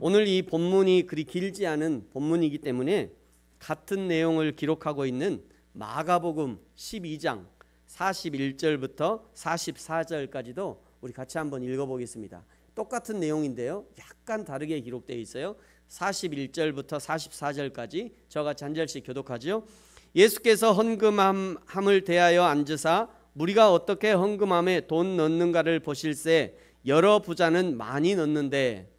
오늘 이 본문이 그리 길지 않은 본문이기 때문에 같은 내용을 기록하고 있는 마가복음 12장 41절부터 44절까지도 우리 같이 한번 읽어보겠습니다. 똑같은 내용인데요, 약간 다르게 기록되어 있어요. 41절부터 44절까지 저같이 한 절씩 교독하죠. 예수께서 헌금함을 대하여 앉으사 무리가 어떻게 헌금함에 돈 넣는가를 보실세 여러 부자는 많이 넣는데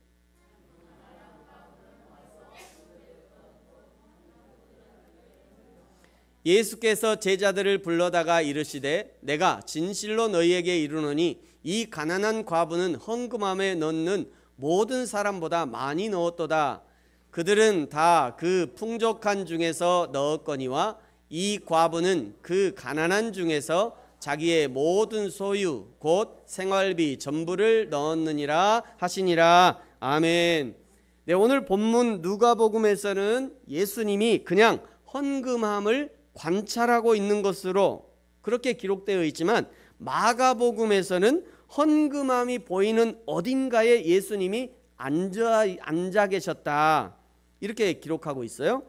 예수께서 제자들을 불러다가 이르시되 내가 진실로 너희에게 이르노니 이 가난한 과부는 헌금함에 넣는 모든 사람보다 많이 넣었도다. 그들은 다 그 풍족한 중에서 넣었거니와 이 과부는 그 가난한 중에서 자기의 모든 소유 곧 생활비 전부를 넣었느니라 하시니라. 아멘. 네, 오늘 본문 누가복음에서는 예수님이 그냥 헌금함을 관찰하고 있는 것으로 그렇게 기록되어 있지만 마가복음에서는 헌금함이 보이는 어딘가에 예수님이 앉아 계셨다 이렇게 기록하고 있어요.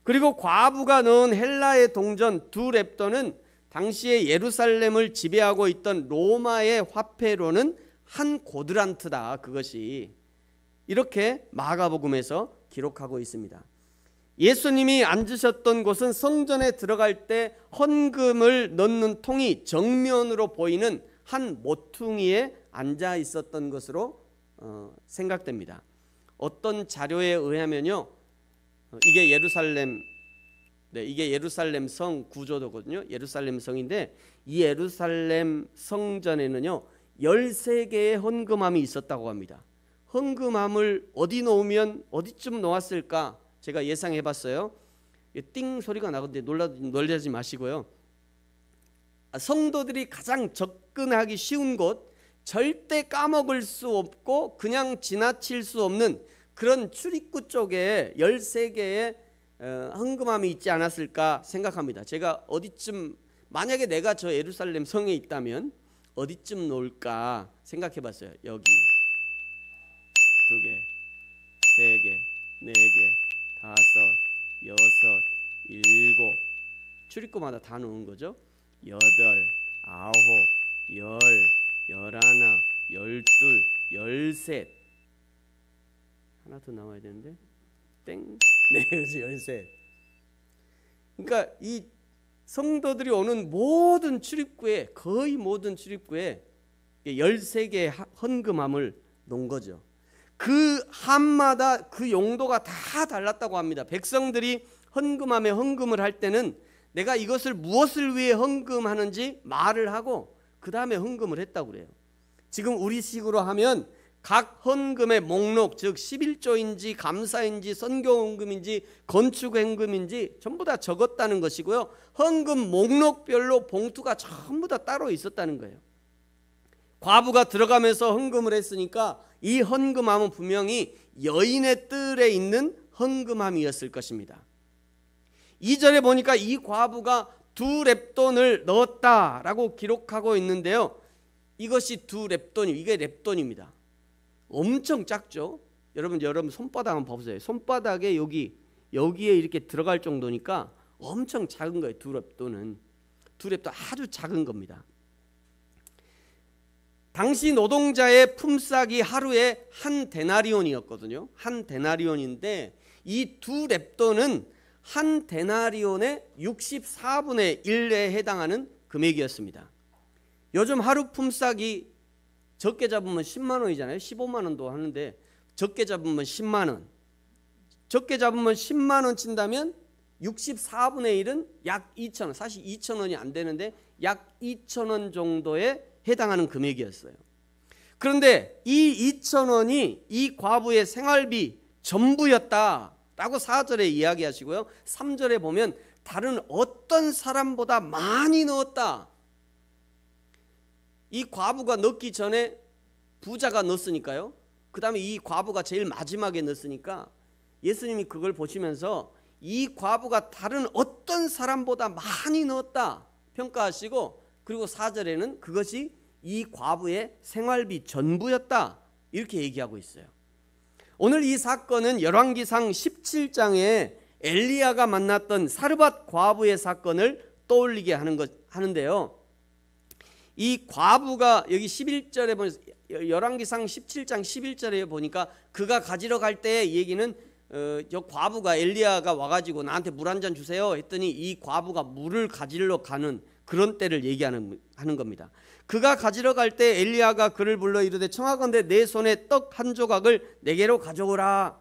그리고 과부가 넣은 헬라의 동전 두 렙돈은 당시에 예루살렘을 지배하고 있던 로마의 화폐로는 한 고드란트다. 그것이 이렇게 마가복음에서 기록하고 있습니다. 예수님이 앉으셨던 곳은 성전에 들어갈 때 헌금을 넣는 통이 정면으로 보이는 한 모퉁이에 앉아 있었던 것으로 생각됩니다. 어떤 자료에 의하면요, 이게 예루살렘 성 구조도거든요. 예루살렘 성인데 이 예루살렘 성전에는요 13개의 헌금함이 있었다고 합니다. 헌금함을 어디 놓으면 어디쯤 놓았을까 제가 예상해 봤어요. 띵 소리가 나는데 놀라지 마시고요. 성도들이 가장 접근하기 쉬운 곳, 절대 까먹을 수 없고 그냥 지나칠 수 없는 그런 출입구 쪽에 13개의 헌금함이 있지 않았을까 생각합니다. 제가 어디쯤, 만약에 내가 저 예루살렘 성에 있다면 어디쯤 놓을까 생각해 봤어요. 여기 2개, 3개, 4개, 5, 6, 7 출입구마다 다 놓은 거죠. 8, 9, 10, 11, 12, 13 하나 더 나와야 되는데 땡. 네, 그렇지, 13. 그러니까 이 성도들이 오는 모든 출입구에, 거의 모든 출입구에 13개의 헌금함을 놓은 거죠. 그 함마다 그 용도가 다 달랐다고 합니다. 백성들이 헌금함에 헌금을 할 때는 내가 이것을 무엇을 위해 헌금하는지 말을 하고 그 다음에 헌금을 했다고 그래요. 지금 우리식으로 하면 각 헌금의 목록, 즉 11조인지 감사인지 선교헌금인지 건축헌금인지 전부 다 적었다는 것이고요. 헌금 목록별로 봉투가 전부 다 따로 있었다는 거예요. 과부가 들어가면서 헌금을 했으니까 이 헌금함은 분명히 여인의 뜰에 있는 헌금함이었을 것입니다. 2절에 보니까 이 과부가 2렙돈을 넣었다라고 기록하고 있는데요. 이것이 2렙돈이, 이게 렙돈입니다. 엄청 작죠. 여러분 손바닥 한번 봐보세요. 손바닥에 여기에 이렇게 들어갈 정도니까 엄청 작은 거예요. 2렙돈은. 2렙돈 아주 작은 겁니다. 당시 노동자의 품삯이 하루에 한 데나리온이었거든요. 한 데나리온인데 이 2렙돈은 한 데나리온의 64분의 1에 해당하는 금액이었습니다. 요즘 하루 품삯이 적게 잡으면 10만 원이잖아요. 15만 원도 하는데 적게 잡으면 10만 원. 적게 잡으면 10만 원 친다면 64분의 1은 약 2천 원. 사실 2천 원이 안 되는데 약 2천 원 정도에 해당하는 금액이었어요. 그런데 이 2천 원이 이 과부의 생활비 전부였다라고 4절에 이야기하시고요. 3절에 보면 다른 어떤 사람보다 많이 넣었다. 이 과부가 넣기 전에 부자가 넣었으니까요. 그 다음에 이 과부가 제일 마지막에 넣었으니까 예수님이 그걸 보시면서 이 과부가 다른 어떤 사람보다 많이 넣었다 평가하시고, 그리고 4절에는 그것이 이 과부의 생활비 전부였다 이렇게 얘기하고 있어요. 오늘 이 사건은 열왕기상 17장에 엘리야가 만났던 사르밧 과부의 사건을 떠올리게 하는데요. 이 과부가 여기 11절에 보면 열왕기상 17장 11절에 보니까 그가 가지러 갈 때 얘기는 저 과부가 엘리야가 와가지고 나한테 물 한 잔 주세요 했더니 이 과부가 물을 가지러 가는 그런 때를 얘기하는 겁니다. 그가 가지러 갈 때 엘리야가 그를 불러 이르되 청하건대 내 손에 떡 한 조각을 내게로 가져오라.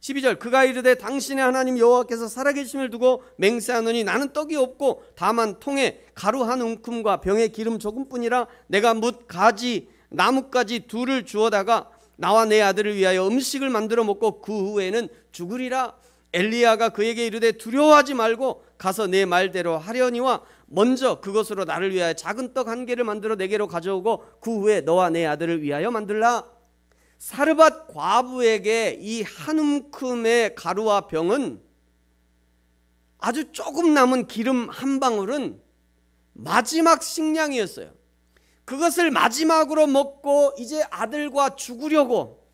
12절 그가 이르되 당신의 하나님 여호와께서 살아계심을 두고 맹세하노니 나는 떡이 없고 다만 통에 가루 한 움큼과 병에 기름 조금뿐이라 내가 뭇 가지 나뭇가지 둘을 주워다가 나와 내 아들을 위하여 음식을 만들어 먹고 그 후에는 죽으리라. 엘리야가 그에게 이르되 두려워하지 말고 가서 내 말대로 하려니와 먼저 그것으로 나를 위하여 작은 떡 한 개를 만들어 내게로 가져오고 그 후에 너와 내 아들을 위하여 만들라. 사르밧 과부에게 이 한 움큼의 가루와 병은 아주 조금 남은 기름 한 방울은 마지막 식량이었어요. 그것을 마지막으로 먹고 이제 아들과 죽으려고,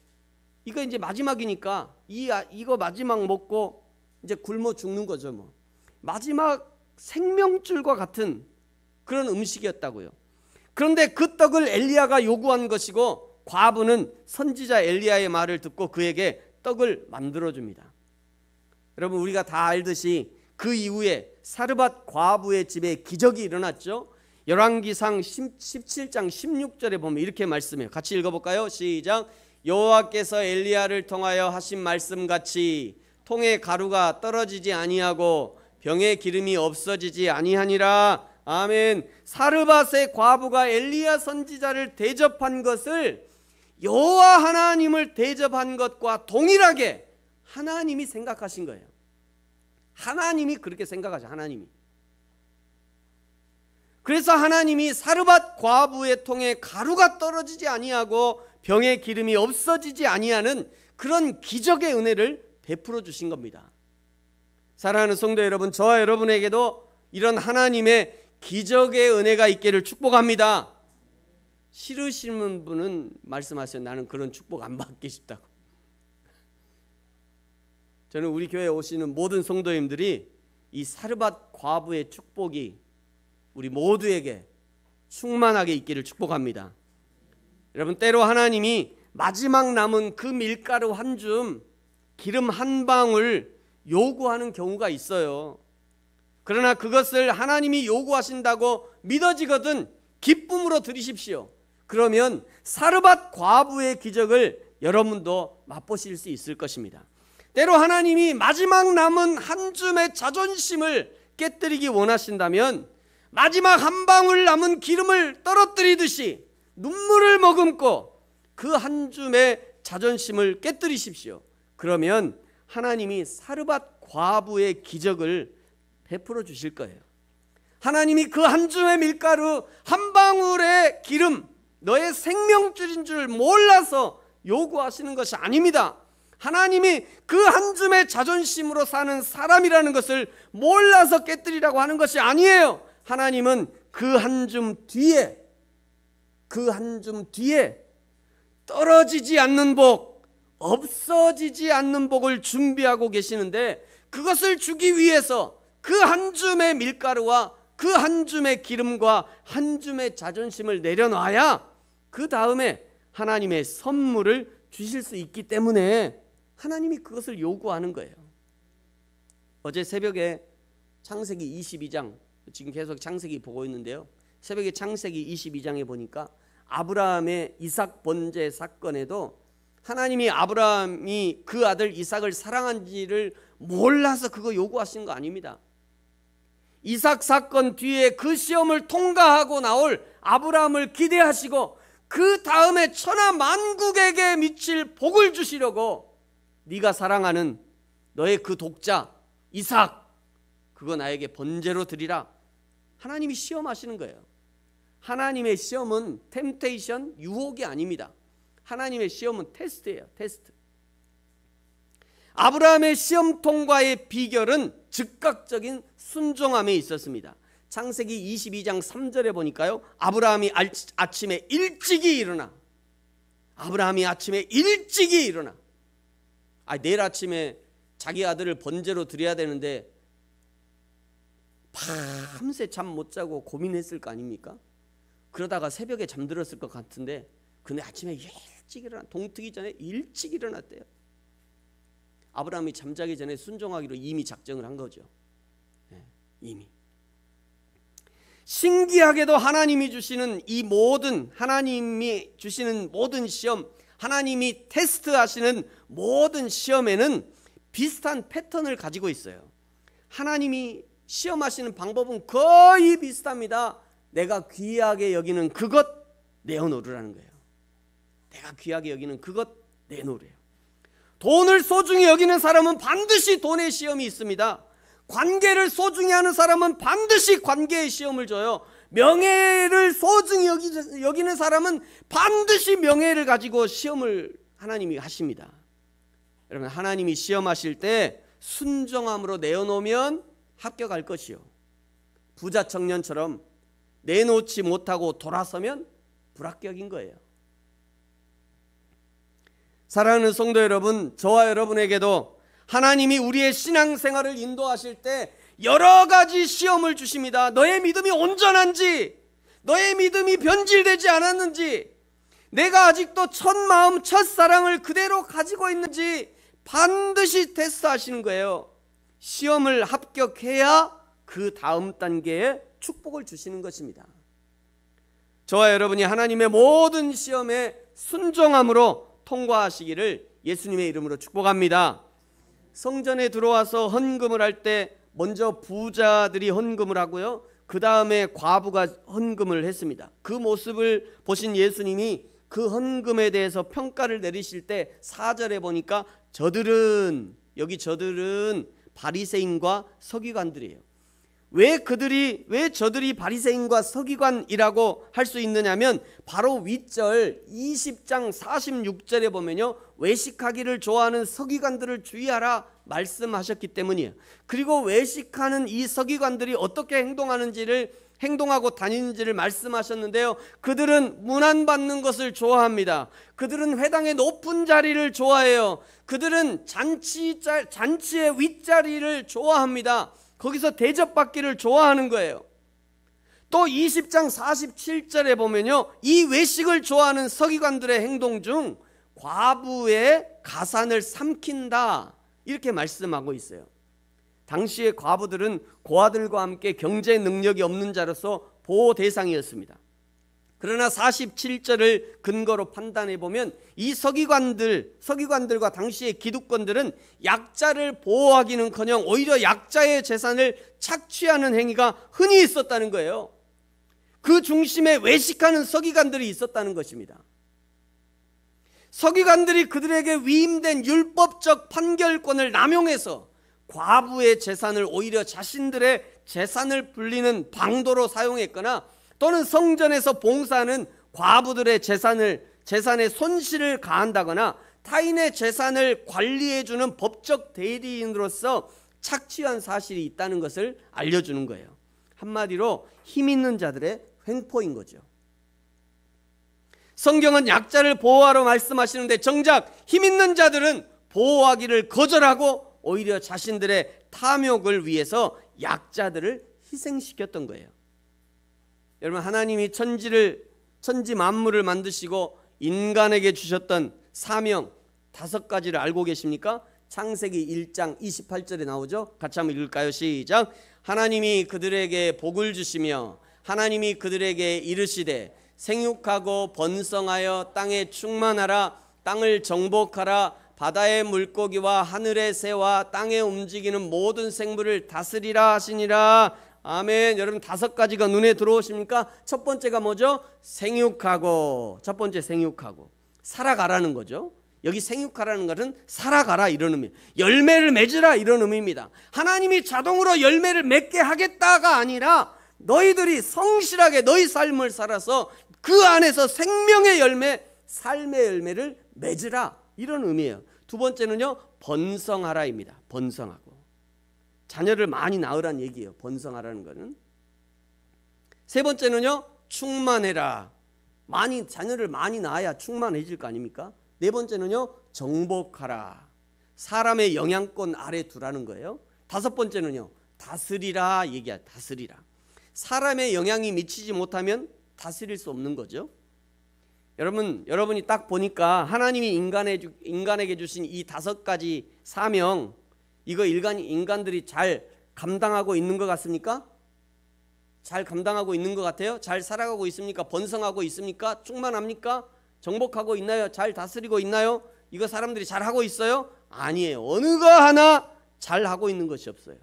이거 이제 마지막이니까 이거 마지막 먹고 이제 굶어 죽는 거죠. 뭐 마지막 생명줄과 같은 그런 음식이었다고요. 그런데 그 떡을 엘리야가 요구한 것이고 과부는 선지자 엘리야의 말을 듣고 그에게 떡을 만들어줍니다. 여러분 우리가 다 알듯이 그 이후에 사르밧 과부의 집에 기적이 일어났죠. 열왕기상 17장 16절에 보면 이렇게 말씀해요. 같이 읽어볼까요? 시작. 여호와께서 엘리야를 통하여 하신 말씀같이 통에 가루가 떨어지지 아니하고 병에 기름이 없어지지 아니하니라. 아멘. 사르밧의 과부가 엘리야 선지자를 대접한 것을 여호와 하나님을 대접한 것과 동일하게 하나님이 생각하신 거예요. 하나님이 그렇게 생각하죠. 하나님이. 그래서 하나님이 사르밧 과부의 통에 가루가 떨어지지 아니하고 병에 기름이 없어지지 아니하는 그런 기적의 은혜를 베풀어 주신 겁니다. 사랑하는 성도 여러분, 저와 여러분에게도 이런 하나님의 기적의 은혜가 있기를 축복합니다. 싫으시는 분은 말씀하세요. 나는 그런 축복 안 받기 싶다고. 저는 우리 교회에 오시는 모든 성도님들이 이 사르밧 과부의 축복이 우리 모두에게 충만하게 있기를 축복합니다. 여러분 때로 하나님이 마지막 남은 그 밀가루 한 줌, 기름 한 방울 요구하는 경우가 있어요. 그러나 그것을 하나님이 요구하신다고 믿어지거든 기쁨으로 드리십시오. 그러면 사르밧 과부의 기적을 여러분도 맛보실 수 있을 것입니다. 때로 하나님이 마지막 남은 한 줌의 자존심을 깨뜨리기 원하신다면 마지막 한 방울 남은 기름을 떨어뜨리듯이 눈물을 머금고 그 한 줌의 자존심을 깨뜨리십시오. 그러면 하나님이 사르밧 과부의 기적을 베풀어 주실 거예요. 하나님이 그 한 줌의 밀가루 한 방울의 기름, 너의 생명줄인 줄 몰라서 요구하시는 것이 아닙니다. 하나님이 그 한 줌의 자존심으로 사는 사람이라는 것을 몰라서 깨뜨리라고 하는 것이 아니에요. 하나님은 그 한 줌 뒤에 떨어지지 않는 복, 없어지지 않는 복을 준비하고 계시는데 그것을 주기 위해서 그 한 줌의 밀가루와 그 한 줌의 기름과 한 줌의 자존심을 내려놔야 그 다음에 하나님의 선물을 주실 수 있기 때문에 하나님이 그것을 요구하는 거예요. 어제 새벽에 창세기 22장, 지금 계속 창세기 보고 있는데요. 새벽에 창세기 22장에 보니까 아브라함의 이삭 번제 사건에도 하나님이 아브라함이 그 아들 이삭을 사랑한지를 몰라서 그거 요구하신 거 아닙니다. 이삭 사건 뒤에 그 시험을 통과하고 나올 아브라함을 기대하시고 그 다음에 천하 만국에게 미칠 복을 주시려고 네가 사랑하는 너의 그 독자 이삭, 그거 나에게 번제로 드리라. 하나님이 시험하시는 거예요. 하나님의 시험은 템테이션, 유혹이 아닙니다. 하나님의 시험은 테스트예요. 테스트. 아브라함의 시험 통과의 비결은 즉각적인 순종함에 있었습니다. 창세기 22장 3절에 보니까요, 아브라함이 아침에 일찍이 일어나 내일 아침에 자기 아들을 번제로 드려야 되는데 밤새 잠 못 자고 고민했을 거 아닙니까? 그러다가 새벽에 잠들었을 것 같은데 근데 아침에 일찍 일어나 동트기 전에 일찍 일어났대요. 아브라함이 잠자기 전에 순종하기로 이미 작정을 한 거죠. 이미. 신기하게도 하나님이 주시는 모든 시험, 하나님이 테스트하시는 모든 시험에는 비슷한 패턴을 가지고 있어요. 하나님이 시험하시는 방법은 거의 비슷합니다. 내가 귀하게 여기는 그것 내어놓으라는 거예요. 내가 귀하게 여기는 그것 내놓으래요. 돈을 소중히 여기는 사람은 반드시 돈의 시험이 있습니다. 관계를 소중히 하는 사람은 반드시 관계의 시험을 줘요. 명예를 소중히 여기는 사람은 반드시 명예를 가지고 시험을 하나님이 하십니다. 여러분, 하나님이 시험하실 때 순종함으로 내어놓으면 합격할 것이요, 부자 청년처럼 내놓지 못하고 돌아서면 불합격인 거예요. 사랑하는 성도 여러분, 저와 여러분에게도 하나님이 우리의 신앙생활을 인도하실 때 여러 가지 시험을 주십니다. 너의 믿음이 온전한지, 너의 믿음이 변질되지 않았는지, 내가 아직도 첫 마음, 첫 사랑을 그대로 가지고 있는지 반드시 테스트하시는 거예요. 시험을 합격해야 그 다음 단계에 축복을 주시는 것입니다. 저와 여러분이 하나님의 모든 시험에 순종함으로 통과하시기를 예수님의 이름으로 축복합니다. 성전에 들어와서 헌금을 할 때 먼저 부자들이 헌금을 하고요, 그 다음에 과부가 헌금을 했습니다. 그 모습을 보신 예수님이 그 헌금에 대해서 평가를 내리실 때 4절에 보니까 저들은 바리새인과 서기관들이에요. 왜 저들이 바리새인과 서기관이라고 할 수 있느냐면 바로 윗절 20장 46절에 보면요, 외식하기를 좋아하는 서기관들을 주의하라 말씀하셨기 때문이에요. 그리고 외식하는 이 서기관들이 어떻게 행동하고 다니는지를 말씀하셨는데요, 그들은 문안받는 것을 좋아합니다. 그들은 회당의 높은 자리를 좋아해요. 그들은 잔치의 윗자리를 좋아합니다. 거기서 대접받기를 좋아하는 거예요. 또 20장 47절에 보면요, 이 외식을 좋아하는 서기관들의 행동 중 과부의 가산을 삼킨다 이렇게 말씀하고 있어요. 당시의 과부들은 고아들과 함께 경제 능력이 없는 자로서 보호 대상이었습니다. 그러나 47절을 근거로 판단해 보면 이 서기관들과 당시의 기득권들은 약자를 보호하기는커녕 오히려 약자의 재산을 착취하는 행위가 흔히 있었다는 거예요. 그 중심에 외식하는 서기관들이 있었다는 것입니다. 서기관들이 그들에게 위임된 율법적 판결권을 남용해서 과부의 재산을 오히려 자신들의 재산을 불리는 방도로 사용했거나, 또는 성전에서 봉사하는 과부들의 재산에 손실을 가한다거나 타인의 재산을 관리해주는 법적 대리인으로서 착취한 사실이 있다는 것을 알려주는 거예요. 한마디로 힘 있는 자들의 횡포인 거죠. 성경은 약자를 보호하러 말씀하시는데 정작 힘 있는 자들은 보호하기를 거절하고 오히려 자신들의 탐욕을 위해서 약자들을 희생시켰던 거예요. 여러분, 하나님이 천지 만물을 만드시고 인간에게 주셨던 사명 5가지를 알고 계십니까? 창세기 1장 28절에 나오죠. 같이 한번 읽을까요? 시작. 하나님이 그들에게 복을 주시며 하나님이 그들에게 이르시되 생육하고 번성하여 땅에 충만하라, 땅을 정복하라, 바다의 물고기와 하늘의 새와 땅에 움직이는 모든 생물을 다스리라 하시니라. 아멘. 여러분, 5가지가 눈에 들어오십니까? 첫 번째가 뭐죠? 생육하고. 첫 번째 생육하고 살아가라는 거죠. 여기 생육하라는 것은 살아가라 이런 의미, 열매를 맺으라 이런 의미입니다. 하나님이 자동으로 열매를 맺게 하겠다가 아니라 너희들이 성실하게 너희 삶을 살아서 그 안에서 생명의 열매, 삶의 열매를 맺으라 이런 의미예요. 두 번째는요, 번성하라입니다. 번성하고 자녀를 많이 낳으란 얘기예요. 번성하라는 것은. 세 번째는요, 충만해라. 자녀를 많이 낳아야 충만해질 거 아닙니까? 네 번째는요, 정복하라. 사람의 영향권 아래 두라는 거예요. 다섯 번째는요, 다스리라 얘기야. 다스리라. 사람의 영향이 미치지 못하면 다스릴 수 없는 거죠. 여러분이 딱 보니까 하나님이 인간에게 주신 이 5가지 사명, 이거 인간들이 잘 감당하고 있는 것 같습니까? 잘 감당하고 있는 것 같아요? 잘 살아가고 있습니까? 번성하고 있습니까? 충만합니까? 정복하고 있나요? 잘 다스리고 있나요? 이거 사람들이 잘 하고 있어요? 아니에요. 어느 것 하나 잘 하고 있는 것이 없어요.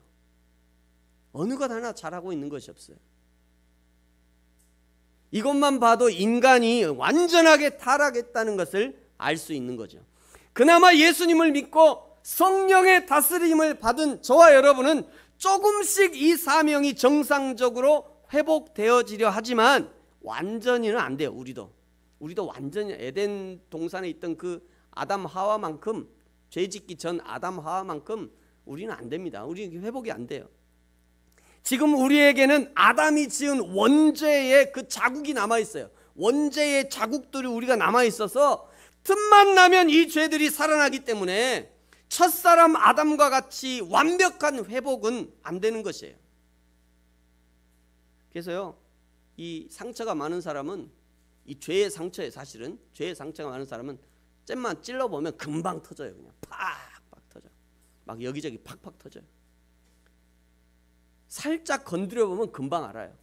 어느 것 하나 잘 하고 있는 것이 없어요. 이것만 봐도 인간이 완전하게 타락했다는 것을 알 수 있는 거죠. 그나마 예수님을 믿고 성령의 다스림을 받은 저와 여러분은 조금씩 이 사명이 정상적으로 회복되어지려 하지만 완전히는 안 돼요. 우리도 완전히 에덴 동산에 있던 그 아담 하와만큼, 죄짓기 전 아담 하와만큼 우리는 안 됩니다. 우리 회복이 안 돼요. 지금 우리에게는 아담이 지은 원죄의 그 자국이 남아있어요. 원죄의 자국들이 우리가 남아있어서 틈만 나면 이 죄들이 살아나기 때문에 첫사람 아담과 같이 완벽한 회복은 안 되는 것이에요. 그래서요, 이 상처가 많은 사람은, 이 죄의 상처에, 사실은 죄의 상처가 많은 사람은 잼만 찔러보면 금방 터져요. 그냥 팍팍 터져. 막 여기저기 팍팍 터져요. 살짝 건드려 보면 금방 알아요.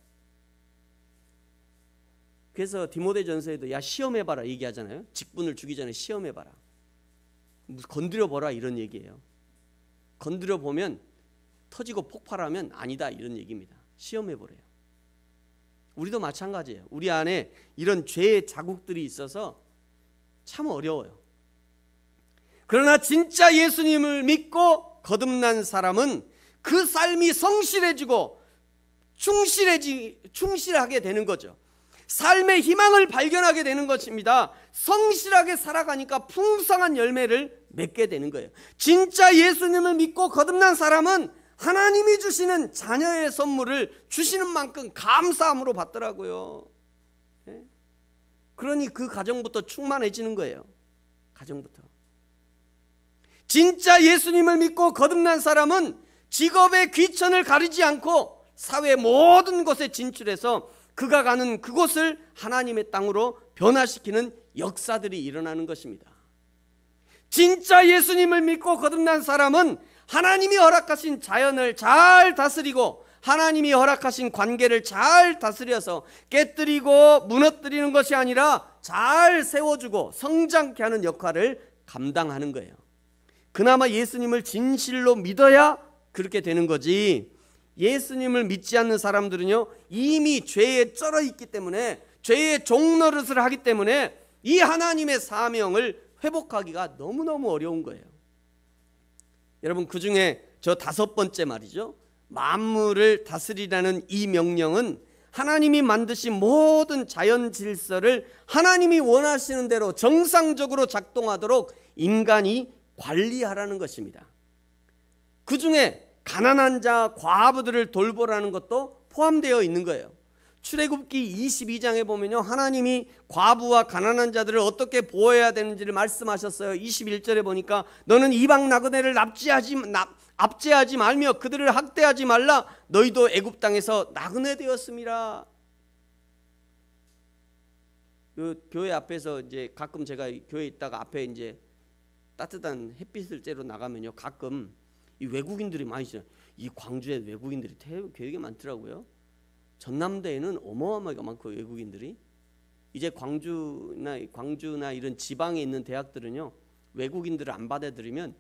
그래서 디모데전서에도 야 시험해봐라 얘기하잖아요. 직분을 주기 전에 시험해봐라. 건드려 보라 이런 얘기예요. 건드려 보면 터지고 폭발하면 아니다 이런 얘기입니다. 시험해보래요. 우리도 마찬가지예요. 우리 안에 이런 죄의 자국들이 있어서 참 어려워요. 그러나 진짜 예수님을 믿고 거듭난 사람은 그 삶이 성실해지고 충실하게 되는 거죠. 삶의 희망을 발견하게 되는 것입니다. 성실하게 살아가니까 풍성한 열매를 맺게 되는 거예요. 진짜 예수님을 믿고 거듭난 사람은 하나님이 주시는 자녀의 선물을 주시는 만큼 감사함으로 받더라고요. 그러니 그 가정부터 충만해지는 거예요. 가정부터. 진짜 예수님을 믿고 거듭난 사람은 직업의 귀천을 가리지 않고 사회 모든 곳에 진출해서 그가 가는 그곳을 하나님의 땅으로 변화시키는 역사들이 일어나는 것입니다. 진짜 예수님을 믿고 거듭난 사람은 하나님이 허락하신 자연을 잘 다스리고 하나님이 허락하신 관계를 잘 다스려서 깨뜨리고 무너뜨리는 것이 아니라 잘 세워주고 성장케 하는 역할을 감당하는 거예요. 그나마 예수님을 진실로 믿어야 그렇게 되는 거지. 예수님을 믿지 않는 사람들은요, 이미 죄에 쩔어 있기 때문에, 죄의 종노릇을 하기 때문에 이 하나님의 사명을 회복하기가 너무너무 어려운 거예요. 여러분, 그 중에 저 5번째 말이죠, 만물을 다스리라는 이 명령은 하나님이 만드신 모든 자연 질서를 하나님이 원하시는 대로 정상적으로 작동하도록 인간이 관리하라는 것입니다. 그 중에 가난한 자, 과부들을 돌보라는 것도 포함되어 있는 거예요. 출애굽기 22장에 보면요, 하나님이 과부와 가난한 자들을 어떻게 보호해야 되는지를 말씀하셨어요. 21절에 보니까 너는 이방 나그네를 압제하지 말며 그들을 학대하지 말라. 너희도 애굽 땅에서 나그네 되었음이라. 그 교회 앞에서 이제 가끔 제가 교회에 있다가 앞에 이제 따뜻한 햇빛을 쬐러 나가면요, 가끔 이 외국인들이 많이 있어요. 이 광주에 외국인들이 되게 많더라고요. 전남대에는 어마어마하게 많고 외국인들이. 이제 광주나 이런 지방에 있는 대학들은요, 외국인들을 안 받아들이면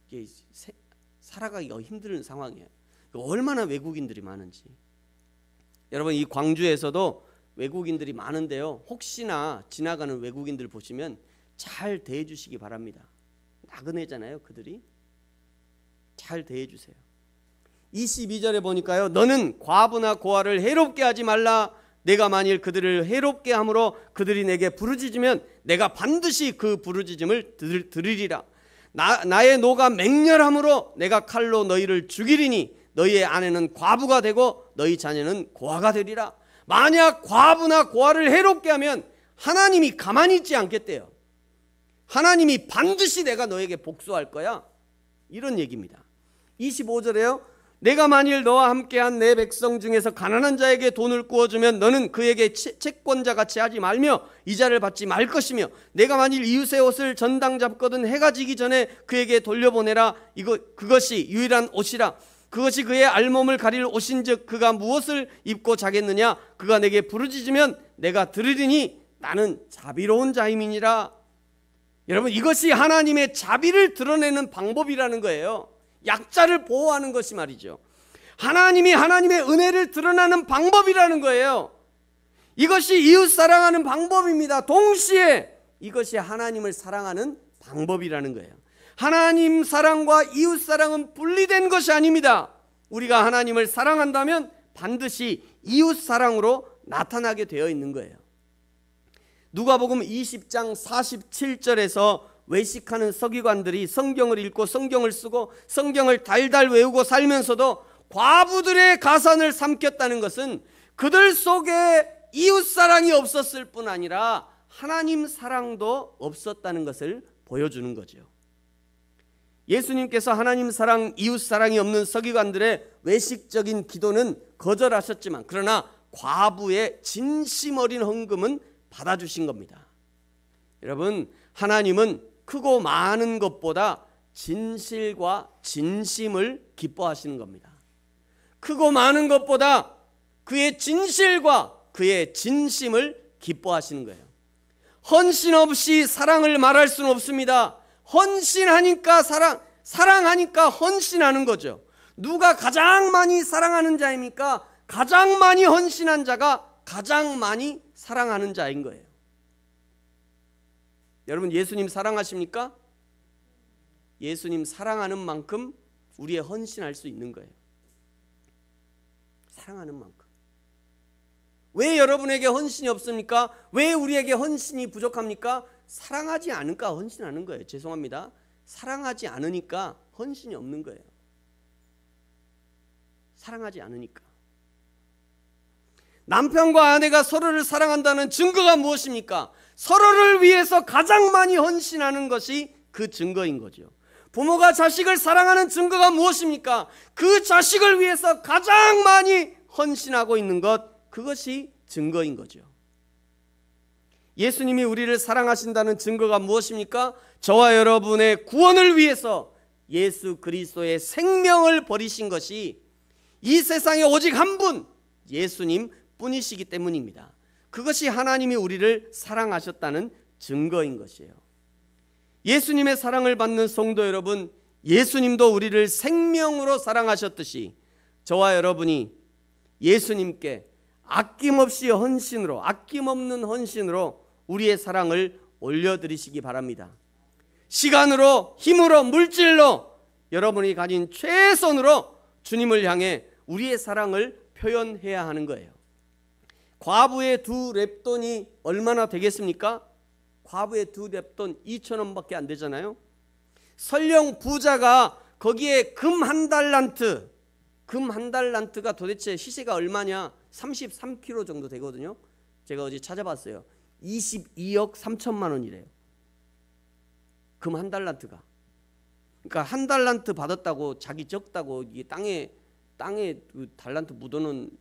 이게 살아가기가 힘든 상황이에요. 얼마나 외국인들이 많은지. 여러분, 이 광주에서도 외국인들이 많은데요, 혹시나 지나가는 외국인들 보시면 잘 대해주시기 바랍니다. 나그네잖아요, 그들이. 잘 대해주세요. 22절에 보니까요, 너는 과부나 고아를 해롭게 하지 말라. 내가 만일 그들을 해롭게 함으로 그들이 내게 부르짖으면 내가 반드시 그 부르짖음을 들으리라. 나의 노가 맹렬함으로 내가 칼로 너희를 죽이리니 너희의 아내는 과부가 되고 너희 자녀는 고아가 되리라. 만약 과부나 고아를 해롭게 하면 하나님이 가만히 있지 않겠대요. 하나님이 반드시 내가 너에게 복수할 거야. 이런 얘기입니다. 25절에요. 내가 만일 너와 함께한 내 백성 중에서 가난한 자에게 돈을 구워주면 너는 그에게 채권자같이 하지 말며 이자를 받지 말 것이며 내가 만일 이웃의 옷을 전당 잡거든 해가 지기 전에 그에게 돌려보내라. 그것이 유일한 옷이라. 그것이 그의 알몸을 가릴 옷인즉 그가 무엇을 입고 자겠느냐. 그가 내게 부르짖으면 내가 들으리니 나는 자비로운 자임이니라. 여러분, 이것이 하나님의 자비를 드러내는 방법이라는 거예요. 약자를 보호하는 것이 말이죠. 하나님이 하나님의 은혜를 드러나는 방법이라는 거예요. 이것이 이웃 사랑하는 방법입니다. 동시에 이것이 하나님을 사랑하는 방법이라는 거예요. 하나님 사랑과 이웃 사랑은 분리된 것이 아닙니다. 우리가 하나님을 사랑한다면 반드시 이웃 사랑으로 나타나게 되어 있는 거예요. 누가복음 20장 47절에서 외식하는 서기관들이 성경을 읽고 성경을 쓰고 성경을 달달 외우고 살면서도 과부들의 가산을 삼켰다는 것은 그들 속에 이웃 사랑이 없었을 뿐 아니라 하나님 사랑도 없었다는 것을 보여주는 거죠. 예수님께서 하나님 사랑, 이웃 사랑이 없는 서기관들의 외식적인 기도는 거절하셨지만 그러나 과부의 진심 어린 헌금은 받아주신 겁니다. 여러분, 하나님은 크고 많은 것보다 진실과 진심을 기뻐하시는 겁니다. 크고 많은 것보다 그의 진실과 그의 진심을 기뻐하시는 거예요. 헌신 없이 사랑을 말할 수는 없습니다. 헌신하니까 사랑하니까 헌신하는 거죠. 누가 가장 많이 사랑하는 자입니까? 가장 많이 헌신한 자가 가장 많이 사랑하는 자인 거예요. 여러분, 예수님 사랑하십니까? 예수님 사랑하는 만큼 우리의 헌신할 수 있는 거예요. 사랑하는 만큼. 왜 여러분에게 헌신이 없습니까? 왜 우리에게 헌신이 부족합니까? 사랑하지 않으니까 헌신하는 거예요. 죄송합니다. 사랑하지 않으니까 헌신이 없는 거예요. 사랑하지 않으니까. 남편과 아내가 서로를 사랑한다는 증거가 무엇입니까? 서로를 위해서 가장 많이 헌신하는 것이 그 증거인 거죠. 부모가 자식을 사랑하는 증거가 무엇입니까? 그 자식을 위해서 가장 많이 헌신하고 있는 것, 그것이 증거인 거죠. 예수님이 우리를 사랑하신다는 증거가 무엇입니까? 저와 여러분의 구원을 위해서 예수 그리스도의 생명을 버리신 것이 이 세상에 오직 한 분, 예수님 뿐이시기 때문입니다. 그것이 하나님이 우리를 사랑하셨다는 증거인 것이에요. 예수님의 사랑을 받는 성도 여러분, 예수님도 우리를 생명으로 사랑하셨듯이 저와 여러분이 예수님께 아낌없이 헌신으로, 아낌없는 헌신으로 우리의 사랑을 올려드리시기 바랍니다. 시간으로, 힘으로, 물질로 여러분이 가진 최선으로 주님을 향해 우리의 사랑을 표현해야 하는 거예요. 과부의 2렙돈이 얼마나 되겠습니까? 과부의 2렙돈 2,000원밖에 안 되잖아요. 설령 부자가 거기에 금 한 달란트가 도대체 시세가 얼마냐? 33kg 정도 되거든요. 제가 어제 찾아봤어요. 22억 3천만 원이래요. 금 한 달란트가. 그러니까 한 달란트 받았다고 자기 적다고 이게 땅에 그 달란트 묻어놓은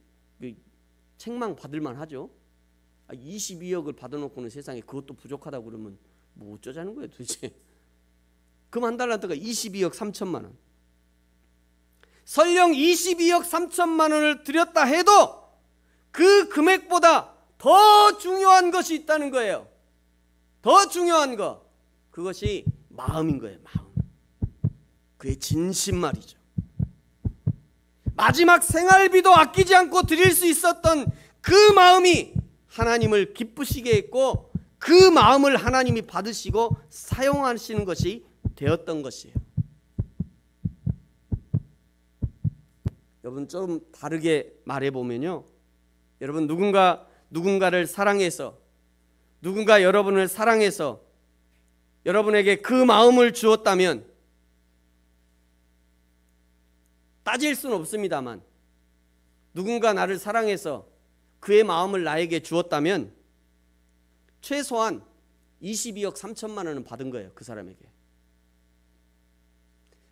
그 책망 받을만 하죠. 22억을 받아놓고는 세상에 그것도 부족하다고 그러면 뭐 어쩌자는 거예요 도대체. 금 한 달란트가 22억 3천만 원. 설령 22억 3천만 원을 들였다 해도 그 금액보다 더 중요한 것이 있다는 거예요. 더 중요한 것, 그것이 마음인 거예요. 마음. 그의 진심 말이죠. 마지막 생활비도 아끼지 않고 드릴 수 있었던 그 마음이 하나님을 기쁘시게 했고 그 마음을 하나님이 받으시고 사용하시는 것이 되었던 것이에요. 여러분, 좀 다르게 말해보면요, 여러분 누군가를 사랑해서, 누군가 여러분을 사랑해서 여러분에게 그 마음을 주었다면, 따질 수는 없습니다만 누군가 나를 사랑해서 그의 마음을 나에게 주었다면 최소한 22억 3천만 원은 받은 거예요. 그 사람에게.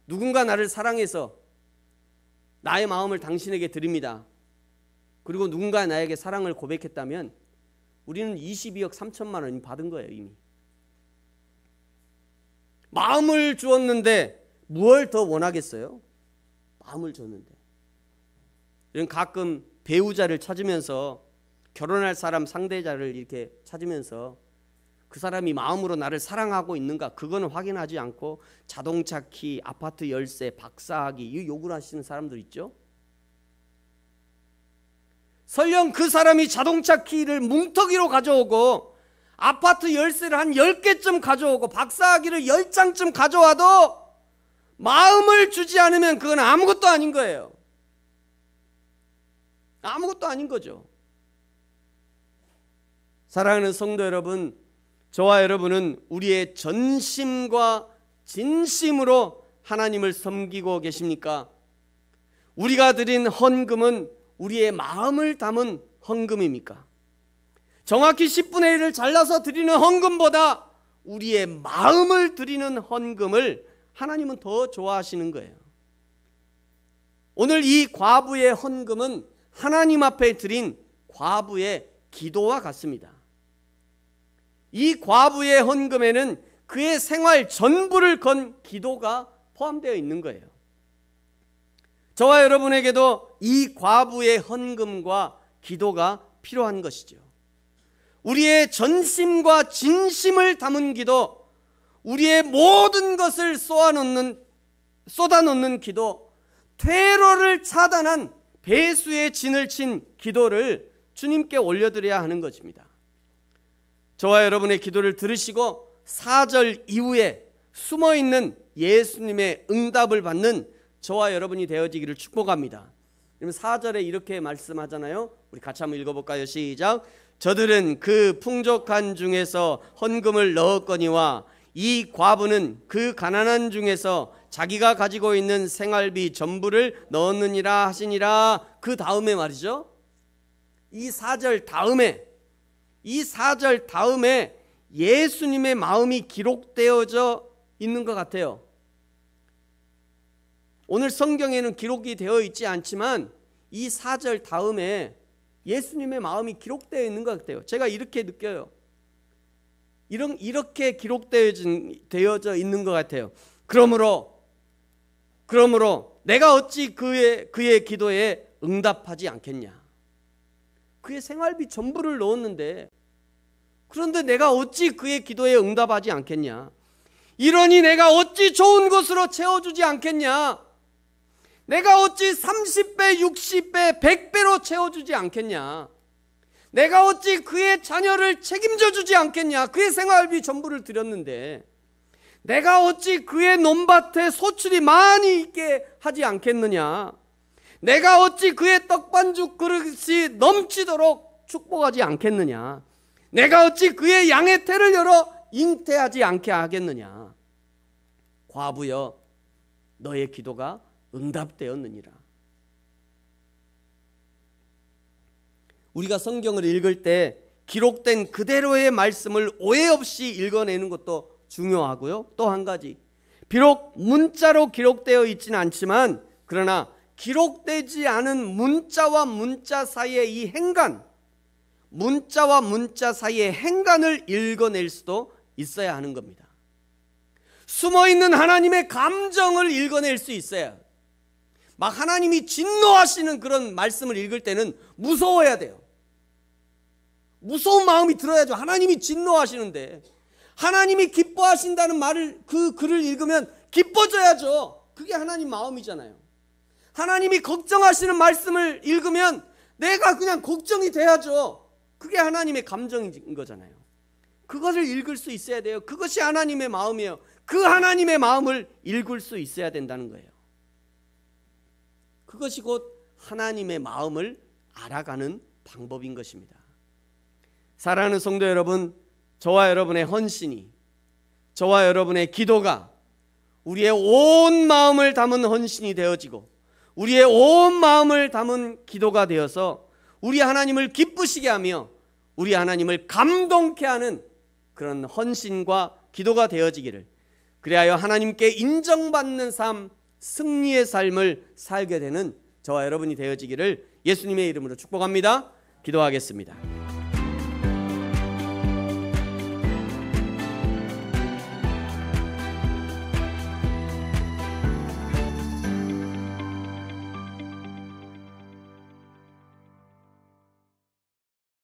누군가 나를 사랑해서 나의 마음을 당신에게 드립니다. 그리고 누군가 나에게 사랑을 고백했다면 우리는 22억 3천만 원 받은 거예요. 이미. 마음을 주었는데 무엇을 더 원하겠어요? 마음을 줬는데. 이런 가끔 배우자를 찾으면서 결혼할 사람 상대자를 이렇게 찾으면서 그 사람이 마음으로 나를 사랑하고 있는가 그거는 확인하지 않고 자동차 키, 아파트 열쇠, 박사학위 이 요구를 하시는 사람들 있죠. 설령 그 사람이 자동차 키를 뭉텅이로 가져오고 아파트 열쇠를 한 10개쯤 가져오고 박사학위를 10장쯤 가져와도 마음을 주지 않으면 그건 아무것도 아닌 거예요. 아무것도 아닌 거죠. 사랑하는 성도 여러분, 저와 여러분은 우리의 전심과 진심으로 하나님을 섬기고 계십니까? 우리가 드린 헌금은 우리의 마음을 담은 헌금입니까? 정확히 10분의 1을 잘라서 드리는 헌금보다 우리의 마음을 드리는 헌금을 하나님은 더 좋아하시는 거예요. 오늘 이 과부의 헌금은 하나님 앞에 드린 과부의 기도와 같습니다. 이 과부의 헌금에는 그의 생활 전부를 건 기도가 포함되어 있는 거예요. 저와 여러분에게도 이 과부의 헌금과 기도가 필요한 것이죠. 우리의 전심과 진심을 담은 기도, 우리의 모든 것을 쏟아놓는 기도, 퇴로를 차단한 배수의 진을 친 기도를 주님께 올려드려야 하는 것입니다. 저와 여러분의 기도를 들으시고 4절 이후에 숨어있는 예수님의 응답을 받는 저와 여러분이 되어지기를 축복합니다. 4절에 이렇게 말씀하잖아요. 우리 같이 한번 읽어볼까요? 시작. 저들은 그 풍족한 중에서 헌금을 넣었거니와 이 과부는 그 가난한 중에서 자기가 가지고 있는 생활비 전부를 넣었느니라 하시니라. 그 다음에 말이죠. 이 4절 다음에 예수님의 마음이 기록되어져 있는 것 같아요. 오늘 성경에는 기록이 되어 있지 않지만 이 4절 다음에 예수님의 마음이 기록되어 있는 것 같아요. 제가 이렇게 느껴요. 이렇게 기록되어져 있는 것 같아요. 그러므로 내가 어찌 그의 기도에 응답하지 않겠냐. 그의 생활비 전부를 넣었는데 그런데 내가 어찌 그의 기도에 응답하지 않겠냐. 이러니 내가 어찌 좋은 것으로 채워주지 않겠냐. 내가 어찌 30배, 60배, 100배로 채워주지 않겠냐. 내가 어찌 그의 자녀를 책임져 주지 않겠냐. 그의 생활비 전부를 드렸는데 내가 어찌 그의 논밭에 소출이 많이 있게 하지 않겠느냐. 내가 어찌 그의 떡반죽 그릇이 넘치도록 축복하지 않겠느냐. 내가 어찌 그의 양의 태를 열어 잉태하지 않게 하겠느냐. 과부여, 너의 기도가 응답되었느니라. 우리가 성경을 읽을 때 기록된 그대로의 말씀을 오해 없이 읽어내는 것도 중요하고요. 또 한 가지, 비록 문자로 기록되어 있지는 않지만 그러나 기록되지 않은 문자와 문자 사이의 이 행간, 문자와 문자 사이의 행간을 읽어낼 수도 있어야 하는 겁니다. 숨어있는 하나님의 감정을 읽어낼 수 있어야. 막 하나님이 진노하시는 그런 말씀을 읽을 때는 무서워야 돼요. 무서운 마음이 들어야죠. 하나님이 진노하시는데 하나님이 기뻐하신다는 말을, 그 글을 읽으면 기뻐져야죠. 그게 하나님 마음이잖아요. 하나님이 걱정하시는 말씀을 읽으면 내가 그냥 걱정이 돼야죠. 그게 하나님의 감정인 거잖아요. 그것을 읽을 수 있어야 돼요. 그것이 하나님의 마음이에요. 그 하나님의 마음을 읽을 수 있어야 된다는 거예요. 그것이 곧 하나님의 마음을 알아가는 방법인 것입니다. 사랑하는 성도 여러분, 저와 여러분의 헌신이, 저와 여러분의 기도가 우리의 온 마음을 담은 헌신이 되어지고 우리의 온 마음을 담은 기도가 되어서 우리 하나님을 기쁘시게 하며 우리 하나님을 감동케 하는 그런 헌신과 기도가 되어지기를, 그리하여 하나님께 인정받는 삶, 승리의 삶을 살게 되는 저와 여러분이 되어지기를 예수님의 이름으로 축복합니다. 기도하겠습니다.